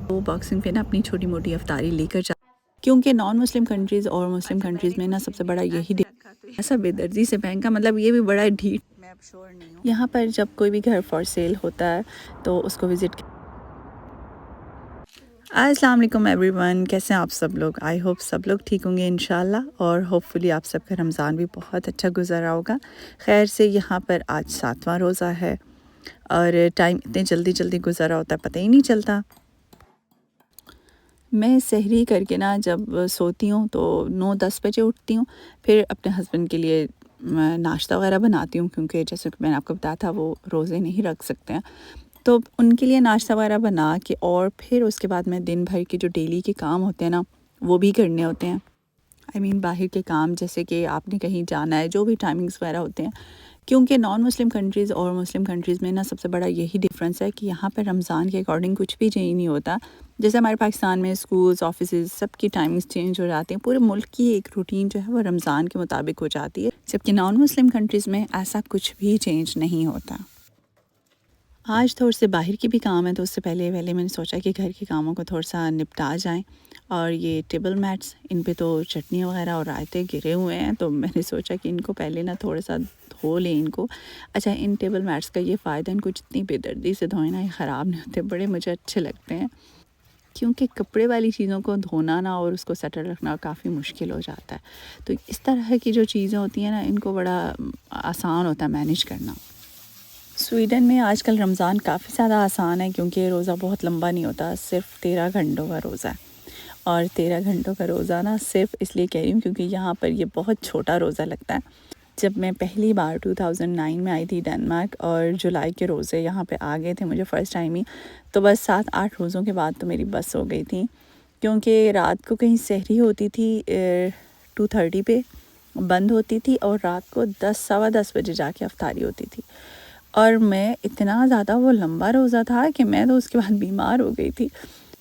वो बॉक्सिंग पे ना अपनी छोटी मोटी अफ्तारी लेकर जा, क्योंकि नॉन मुस्लिम कंट्रीज़ और मुस्लिम कंट्रीज़ में ना सबसे बड़ा यही ऐसा बेदर्दी से बैंक का मतलब ये भी बड़ा ढीठ। मैं अब श्योर नहीं हूँ। यहाँ पर जब कोई भी घर फॉर सेल होता है तो उसको विज़िट। अस्सलाम वालेकुम एवरीवन, कैसे हैं आप सब लोग। आई होप सब लोग ठीक होंगे इंशाल्लाह, और होपफुली आप सबका रमज़ान भी बहुत अच्छा गुजरा होगा खैर से। यहाँ पर आज 7वां रोज़ा है और टाइम इतने जल्दी जल्दी गुजरा होता है पता ही नहीं चलता। मैं सहरी करके ना जब सोती हूँ तो 9-10 बजे उठती हूँ, फिर अपने हस्बैंड के लिए नाश्ता वगैरह बनाती हूँ, क्योंकि जैसे कि मैंने आपको बताया था वो रोज़े नहीं रख सकते हैं, तो उनके लिए नाश्ता वगैरह बना के और फिर उसके बाद मैं दिन भर के जो डेली के काम होते हैं ना वो भी करने होते हैं। आई मीन बाहर के काम, जैसे कि आपने कहीं जाना है, जो भी टाइमिंग्स वगैरह होते हैं, क्योंकि नॉन मुस्लिम कंट्रीज़ और मुस्लिम कंट्रीज़ में ना सबसे बड़ा यही डिफरेंस है कि यहाँ पर रमज़ान के अकॉर्डिंग कुछ भी चेंज नहीं होता। जैसे हमारे पाकिस्तान में स्कूल्स, ऑफिसेज, सबकी टाइमिंग्स चेंज हो जाती हैं, पूरे मुल्क की एक रूटीन जो है वो रमज़ान के मुताबिक हो जाती है, जबकि नॉन मुस्लिम कंट्रीज़ में ऐसा कुछ भी चेंज नहीं होता। आज थोड़े से बाहर की भी काम है, तो उससे पहले मैंने सोचा कि घर के कामों को थोड़ा सा निपटा जाएं। और ये टेबल मैट्स, इन पे तो चटनी वगैरह और रायते गिरे हुए हैं, तो मैंने सोचा कि इनको पहले ना थोड़ा सा धो लें इनको। अच्छा, इन टेबल मैट्स का ये फ़ायदा, इनको जितनी बेदर्दी से धोए ना ये ख़राब नहीं होते, बड़े मुझे अच्छे लगते हैं, क्योंकि कपड़े वाली चीज़ों को धोना ना और उसको सेटल रखना काफ़ी मुश्किल हो जाता है। तो इस तरह की जो चीज़ें होती हैं ना, इनको बड़ा आसान होता है मैनेज करना। स्वीडन में आजकल रमज़ान काफ़ी ज़्यादा आसान है, क्योंकि रोज़ा बहुत लंबा नहीं होता, सिर्फ 13 घंटों का रोज़ा है। और 13 घंटों का रोज़ा ना सिर्फ इसलिए कह रही हूँ क्योंकि यहाँ पर ये बहुत छोटा रोज़ा लगता है। जब मैं पहली बार 2009 में आई थी डेनमार्क, और जुलाई के रोज़े यहाँ पे आ गए थे मुझे फ़र्स्ट टाइम ही, तो बस 7-8 रोज़ों के बाद तो मेरी बस हो गई थी, क्योंकि रात को कहीं सहरी होती थी 2:30 पे बंद होती थी, और रात को 10-10:15 बजे जाके अफ्तारी होती थी। और मैं इतना ज़्यादा वो लंबा रोज़ा था कि मैं तो उसके बाद बीमार हो गई थी।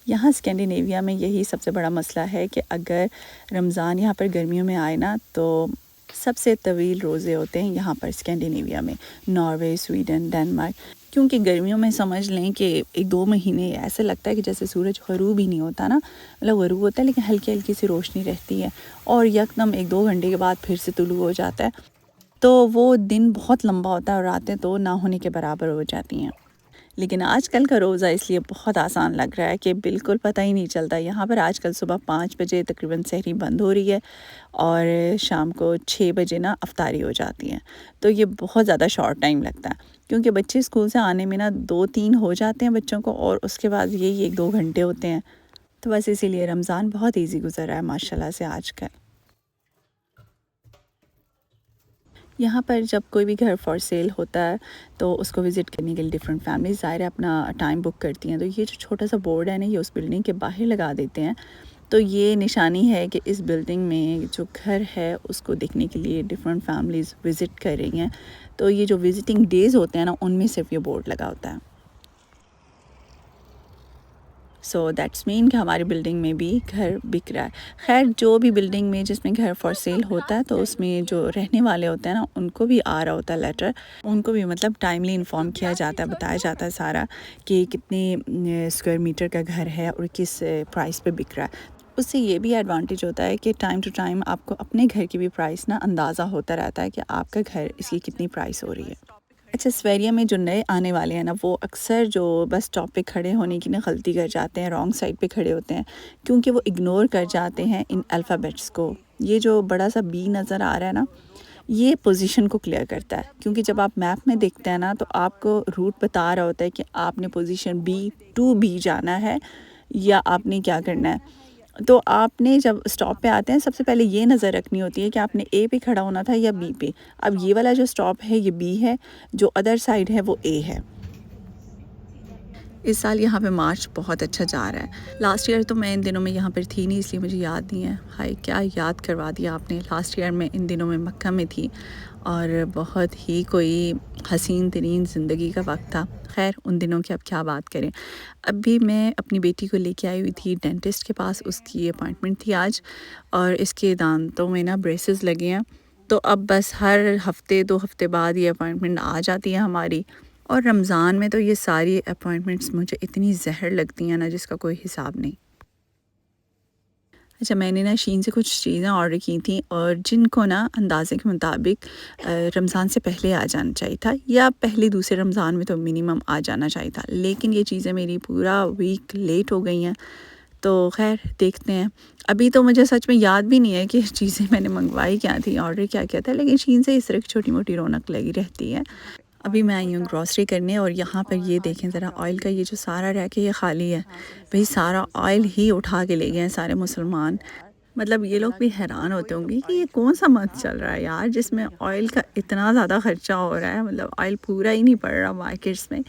यहाँ स्कैंडिनेविया में यही सबसे बड़ा मसला है कि अगर रमज़ान यहाँ पर गर्मियों में आए ना, तो सबसे तवील रोज़े होते हैं यहाँ पर स्कैंडिनेविया में, नॉर्वे, स्वीडन, डेनमार्क। क्योंकि गर्मियों में समझ लें कि 1-2 महीने ऐसे लगता है कि जैसे सूरज ग़रूब ही नहीं होता ना, मतलब ग़रूब होता है लेकिन हल्की हल्की सी रोशनी रहती है, और यकदम 1-2 घंटे के बाद फिर से तुलू हो जाता है, तो वो दिन बहुत लंबा होता है और रातें तो ना होने के बराबर हो जाती हैं। लेकिन आजकल का रोज़ा इसलिए बहुत आसान लग रहा है कि बिल्कुल पता ही नहीं चलता। यहाँ पर आजकल सुबह 5 बजे तकरीबन सहरी बंद हो रही है, और शाम को 6 बजे ना अफ्तारी हो जाती है, तो ये बहुत ज़्यादा शॉर्ट टाइम लगता है, क्योंकि बच्चे स्कूल से आने में ना 2-3 हो जाते हैं बच्चों को, और उसके बाद यही 1-2 घंटे होते हैं। तो बस इसीलिए रमज़ान बहुत ईजी गुजर रहा है माशाल्लाह से आजकल। यहाँ पर जब कोई भी घर फॉर सेल होता है तो उसको विज़िट करने के लिए डिफरेंट फैमिलीज़ ज़ाहिर है अपना टाइम बुक करती हैं, तो ये जो छोटा सा बोर्ड है ना, ये उस बिल्डिंग के बाहर लगा देते हैं, तो ये निशानी है कि इस बिल्डिंग में जो घर है उसको देखने के लिए डिफरेंट फैमिलीज़ विज़िट कर रही हैं। तो ये जो विज़िटिंग डेज़ होते हैं ना, उनमें सिर्फ ये बोर्ड लगा होता है। सो दैट्स मीन कि हमारी बिल्डिंग में भी घर बिक रहा है। खैर, जो भी बिल्डिंग में जिसमें घर फॉर सेल होता है, तो उसमें जो रहने वाले होते हैं ना, उनको भी आ रहा होता है लेटर, उनको भी मतलब टाइमली इन्फॉर्म किया जाता है, बताया जाता है सारा कि कितने स्क्वायर मीटर का घर है और किस प्राइस पे बिक रहा है। उससे ये भी एडवांटेज होता है कि टाइम टू टाइम आपको अपने घर की भी प्राइस ना अंदाज़ा होता रहता है कि आपका घर इसकी कितनी प्राइस हो रही है। अच्छा, स्वेरिया में जो नए आने वाले हैं ना, वो अक्सर जो बस स्टॉप पे खड़े होने की ना गलती कर जाते हैं, रॉन्ग साइड पे खड़े होते हैं, क्योंकि वो इग्नोर कर जाते हैं इन अल्फ़ाबेट्स को। ये जो बड़ा सा बी नज़र आ रहा है ना, ये पोजीशन को क्लियर करता है, क्योंकि जब आप मैप में देखते हैं ना, तो आपको रूट बता रहा होता है कि आपने पोजीशन बी टू बी जाना है या आपने क्या करना है। तो आपने जब स्टॉप पे आते हैं, सबसे पहले ये नज़र रखनी होती है कि आपने ए पे खड़ा होना था या बी पे। अब ये वाला जो स्टॉप है ये बी है, जो अदर साइड है वो ए है। इस साल यहाँ पे मार्च बहुत अच्छा जा रहा है। लास्ट ईयर तो मैं इन दिनों में यहाँ पर थी नहीं, इसलिए मुझे याद नहीं है। हाय, क्या याद करवा दिया आपने। लास्ट ईयर मैं इन दिनों में मक्का में थी, और बहुत ही कोई हसीन तरीन ज़िंदगी का वक्त था। खैर, उन दिनों की अब क्या बात करें। अभी मैं अपनी बेटी को लेके आई हुई थी डेंटिस्ट के पास, उसकी अपॉइंटमेंट थी आज, और इसके दांतों में ना ब्रेसेस लगे हैं, तो अब बस हर हफ्ते 2 हफ्ते बाद ये अपॉइंटमेंट आ जाती है हमारी। और रमज़ान में तो ये सारी अपॉइंटमेंट्स मुझे इतनी ज़हर लगती हैं ना जिसका कोई हिसाब नहीं। अच्छा, मैंने ना शीन से कुछ चीज़ें ऑर्डर की थी और जिनको ना अंदाज़े के मुताबिक रमज़ान से पहले आ जाना चाहिए था या पहले दूसरे रमज़ान में तो मिनिमम आ जाना चाहिए था, लेकिन ये चीज़ें मेरी पूरा वीक लेट हो गई हैं। तो ख़ैर देखते हैं। अभी तो मुझे सच में याद भी नहीं है कि चीज़ें मैंने मंगवाई क्या थी, ऑर्डर क्या किया था, लेकिन शीन से इस तरह की छोटी-मोटी रौनक लगी रहती है। अभी मैं आई हूँ ग्रॉसरी करने और यहाँ पर ये देखें ज़रा, ऑयल का ये जो सारा रैक है ये खाली है। भई सारा ऑयल ही उठा के ले गए हैं सारे मुसलमान। मतलब ये लोग भी हैरान होते होंगे कि ये कौन-सा मंथ चल रहा है यार जिसमें ऑयल का इतना ज़्यादा खर्चा हो रहा है, मतलब ऑयल पूरा ही नहीं पड़ रहा मार्केट्स में।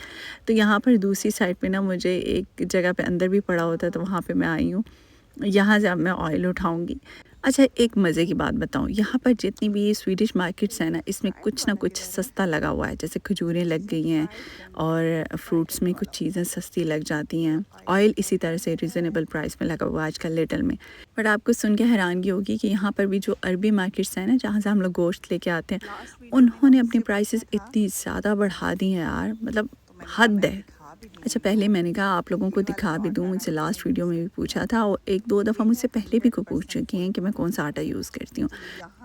तो यहाँ पर दूसरी साइड पे ना मुझे एक जगह पे अंदर भी पड़ा होता है तो वहाँ पे मैं आई हूँ। यहाँ से अब मैं ऑयल उठाऊँगी। अच्छा, एक मज़े की बात बताऊँ, यहाँ पर जितनी भी ये स्वीडिश मार्केट्स हैं ना, इसमें कुछ ना कुछ सस्ता लगा हुआ है। जैसे खजूरें लग गई हैं और फ्रूट्स में कुछ चीज़ें सस्ती लग जाती हैं। ऑयल इसी तरह से रीज़नेबल प्राइस में लगा हुआ है आजकल लिटल में। बट आपको सुन के हैरानगी होगी कि यहाँ पर भी जो अरबी मार्केट्स हैं ना, जहाँ से हम लोग गोश्त लेके आते हैं, उन्होंने अपनी प्राइसेस इतनी ज़्यादा बढ़ा दी हैं यार, मतलब हद है। अच्छा, पहले मैंने कहा आप लोगों को दिखा भी दूँ, मुझसे लास्ट वीडियो में भी पूछा था और 1-2 दफ़ा मुझसे पहले भी कोई पूछ चुकी हैं कि मैं कौन-सा आटा यूज़ करती हूँ।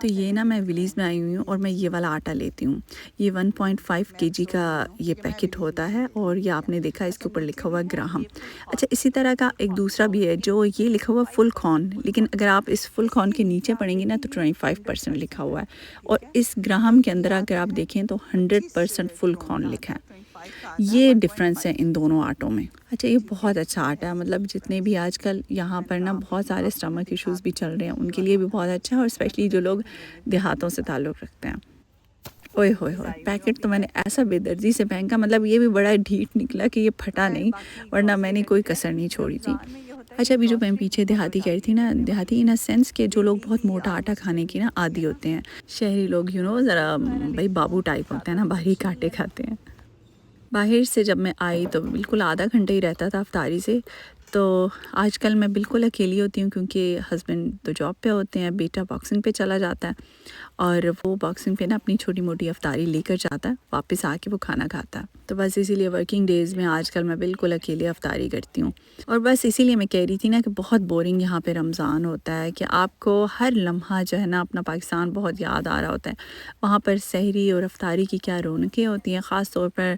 तो ये ना मैं विलीज़ में आई हुई हूँ और मैं ये वाला आटा लेती हूँ। ये 1.5 केजी का ये पैकेट होता है और ये आपने देखा इसके ऊपर लिखा हुआ है ग्राहम। अच्छा, इसी तरह का एक दूसरा भी है जो ये लिखा हुआ है फुल कॉर्न, लेकिन अगर आप इस फुल कॉर्न के नीचे पढ़ेंगे ना तो 25% लिखा हुआ है और इस ग्राहम के अंदर अगर आप देखें तो 100% फुल कॉर्न लिखा है। ये डिफ़रेंस है इन दोनों आटों में। अच्छा, ये बहुत अच्छा आटा है, मतलब जितने भी आजकल यहाँ पर ना बहुत सारे स्टमक इश्यूज़ भी चल रहे हैं, उनके लिए भी बहुत अच्छा है और स्पेशली जो लोग देहातों से ताल्लुक़ रखते हैं। ओए होए होए! पैकेट तो मैंने ऐसा बेदर्दी से फेंका, मतलब ये भी बड़ा ढीठ निकला कि ये फटा नहीं, वरना मैंने कोई कसर नहीं छोड़ी थी। अच्छा, अभी जो मैं पीछे देहाती कह रही थी ना, देहाती इन अ सेंस कि जो लोग बहुत मोटा आटा खाने की ना आदी होते हैं। शहरी लोग ज़रा भई बाबू टाइप होते हैं ना, बारीक आटे खाते हैं। बाहर से जब मैं आई तो बिल्कुल आधा घंटा ही रहता था अफ्तारी से। तो आजकल मैं बिल्कुल अकेली होती हूँ क्योंकि हस्बैंड तो जॉब पे होते हैं, बेटा बॉक्सिंग पे चला जाता है और वो बॉक्सिंग पे ना अपनी छोटी-मोटी अफ्तारी लेकर जाता है, वापस आके वो खाना खाता है। तो बस इसीलिए वर्किंग डेज़ में आजकल मैं बिल्कुल अकेले अफ्तारी करती हूँ। और बस इसीलिए मैं कह रही थी ना कि बहुत बोरिंग यहाँ पे रमज़ान होता है कि आपको हर लम्हा जो है ना अपना पाकिस्तान बहुत याद आ रहा होता है। वहाँ पर सहरी और अफ्तारी की क्या रौनकें होती हैं, ख़ास तौर पर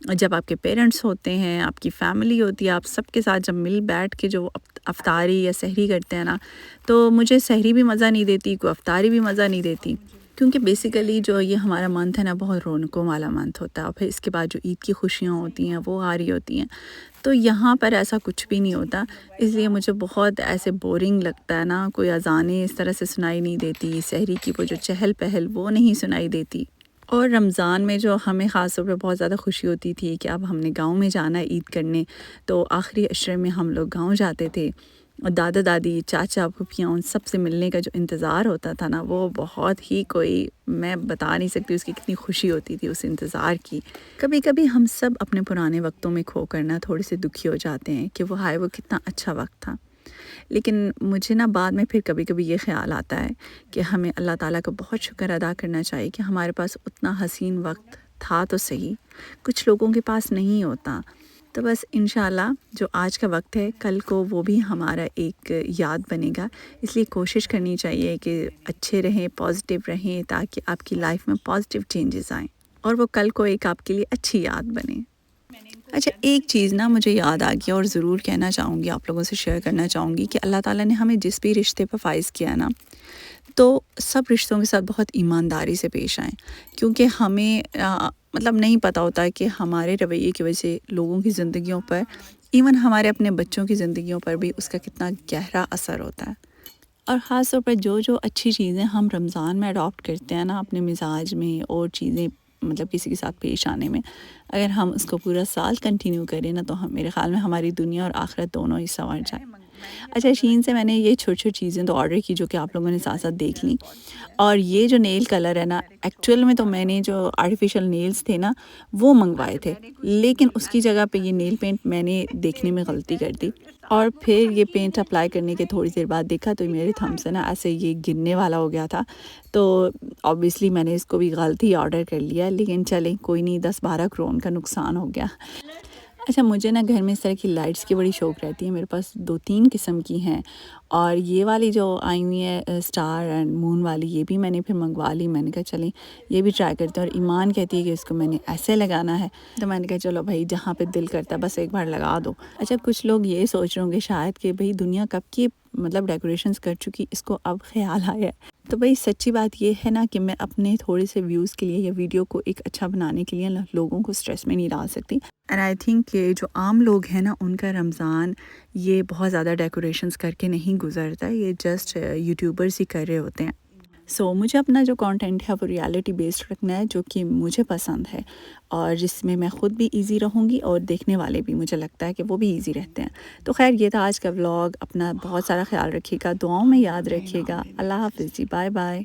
जब आपके पेरेंट्स होते हैं, आपकी फ़ैमिली होती है, आप सबके साथ जब मिल बैठ के जो अफ्तारी या सहरी करते हैं ना, तो मुझे सहरी भी मज़ा नहीं देती, कोई अफ्तारी भी मज़ा नहीं देती। क्योंकि बेसिकली जो ये हमारा मंथ है ना, बहुत रौनकों वाला मंथ होता है और फिर इसके बाद जो ईद की खुशियाँ होती हैं, वो आ रही होती हैं। तो यहाँ पर ऐसा कुछ भी नहीं होता, इसलिए मुझे बहुत ऐसे बोरिंग लगता है ना, कोई अज़ानें इस तरह से सुनाई नहीं देती, सहरी की वो जो चहल-पहल वो नहीं सुनाई देती। और रमज़ान में जो हमें ख़ास तौर पे बहुत ज़्यादा खुशी होती थी कि अब हमने गाँव में जाना है ईद करने, तो आखिरी अशरे में हम लोग गाँव जाते थे और दादा-दादी, चाचा, फूफियाँ उन सब से मिलने का जो इंतज़ार होता था ना, वो बहुत ही कोई मैं बता नहीं सकती उसकी कितनी खुशी होती थी उस इंतज़ार की। कभी-कभी हम सब अपने पुराने वक़्तों में खोकर ना थोड़े से दुखी हो जाते हैं कि वो हाय वो कितना अच्छा वक़्त था। लेकिन मुझे ना बाद में फिर कभी-कभी ये ख़्याल आता है कि हमें अल्लाह ताला का बहुत शुक्र अदा करना चाहिए कि हमारे पास उतना हसीन वक़्त था तो सही, कुछ लोगों के पास नहीं होता। तो बस इंशाल्लाह जो आज का वक़्त है, कल को वो भी हमारा एक याद बनेगा। इसलिए कोशिश करनी चाहिए कि अच्छे रहें, पॉज़िटिव रहें ताकि आपकी लाइफ़ में पॉज़िटिव चेंजेस आएँ और वो कल को एक आपके लिए अच्छी याद बने। अच्छा, एक चीज़ ना मुझे याद आ गई और ज़रूर कहना चाहूँगी, आप लोगों से शेयर करना चाहूँगी कि अल्लाह ताला ने हमें जिस भी रिश्ते पे फ़ाइज़ किया है ना, तो सब रिश्तों के साथ बहुत ईमानदारी से पेश आएँ। क्योंकि हमें मतलब नहीं पता होता कि हमारे रवैये की वजह से लोगों की ज़िंदगियों पर, इवन हमारे अपने बच्चों की ज़िंदगियों पर भी उसका कितना गहरा असर होता है। और ख़ास तौर पर जो अच्छी चीज़ें हम रमज़ान में अडॉप्ट करते हैं ना अपने मिज़ाज में और चीज़ें, मतलब किसी के साथ पेश आने में, अगर हम उसको पूरा साल कंटिन्यू करें ना तो हम, मेरे ख़्याल में हमारी दुनिया और आखिरत दोनों ही संवर जाए। अच्छा, शीन से मैंने ये छोटी-छोटी चीज़ें तो ऑर्डर की जो कि आप लोगों ने साथ-साथ देख लीं। और ये जो नेल कलर है ना, एक्चुअल में तो मैंने जो आर्टिफ़िशियल नेल्स थे ना, वो मँगवाए थे। लेकिन उसकी जगह पे ये नेल पेंट मैंने देखने में गलती कर दी और फिर ये पेंट अप्लाई करने के थोड़ी देर बाद देखा तो मेरे थंब से ना ऐसे ये गिरने वाला हो गया था। तो ऑब्वियसली मैंने इसको भी गलती ऑर्डर कर लिया, लेकिन चलें कोई नहीं, 10-12 क्रोन का नुकसान हो गया। अच्छा, मुझे ना घर में इस तरह की लाइट्स की बड़ी शौक रहती है। मेरे पास 2-3 किस्म की हैं और ये वाली जो आई हुई है स्टार एंड मून वाली, ये भी मैंने फिर मंगवा ली। मैंने कहा चलें ये भी ट्राई करते हैं और ईमान कहती है कि इसको मैंने ऐसे लगाना है, तो मैंने कहा चलो भई जहाँ पे दिल करता है बस एक बार लगा दो। अच्छा, कुछ लोग ये सोच रहे होंगे शायद कि भई दुनिया कब की मतलब डेकोरेशंस कर चुकी, इसको अब ख़्याल आया है। तो भई सच्ची बात ये है ना कि मैं अपने थोड़े से व्यूज़ के लिए या वीडियो को एक अच्छा बनाने के लिए ना लोगों को स्ट्रेस में नहीं डाल सकती। एंड आई थिंक कि जो आम लोग हैं ना, उनका रमज़ान ये बहुत ज़्यादा डेकोरेशंस करके नहीं गुजरता, ये जस्ट यूट्यूबर्स ही कर रहे होते हैं। सो मुझे अपना जो कंटेंट है वो रियलिटी बेस्ड रखना है, जो कि मुझे पसंद है और जिसमें मैं ख़ुद भी इजी रहूँगी और देखने वाले भी, मुझे लगता है कि वो भी इजी रहते हैं। तो खैर ये था आज का व्लॉग। अपना बहुत सारा ख्याल रखिएगा, दुआओं में याद रखिएगा। अल्लाह हाफ़िज़ जी, बाय बाय।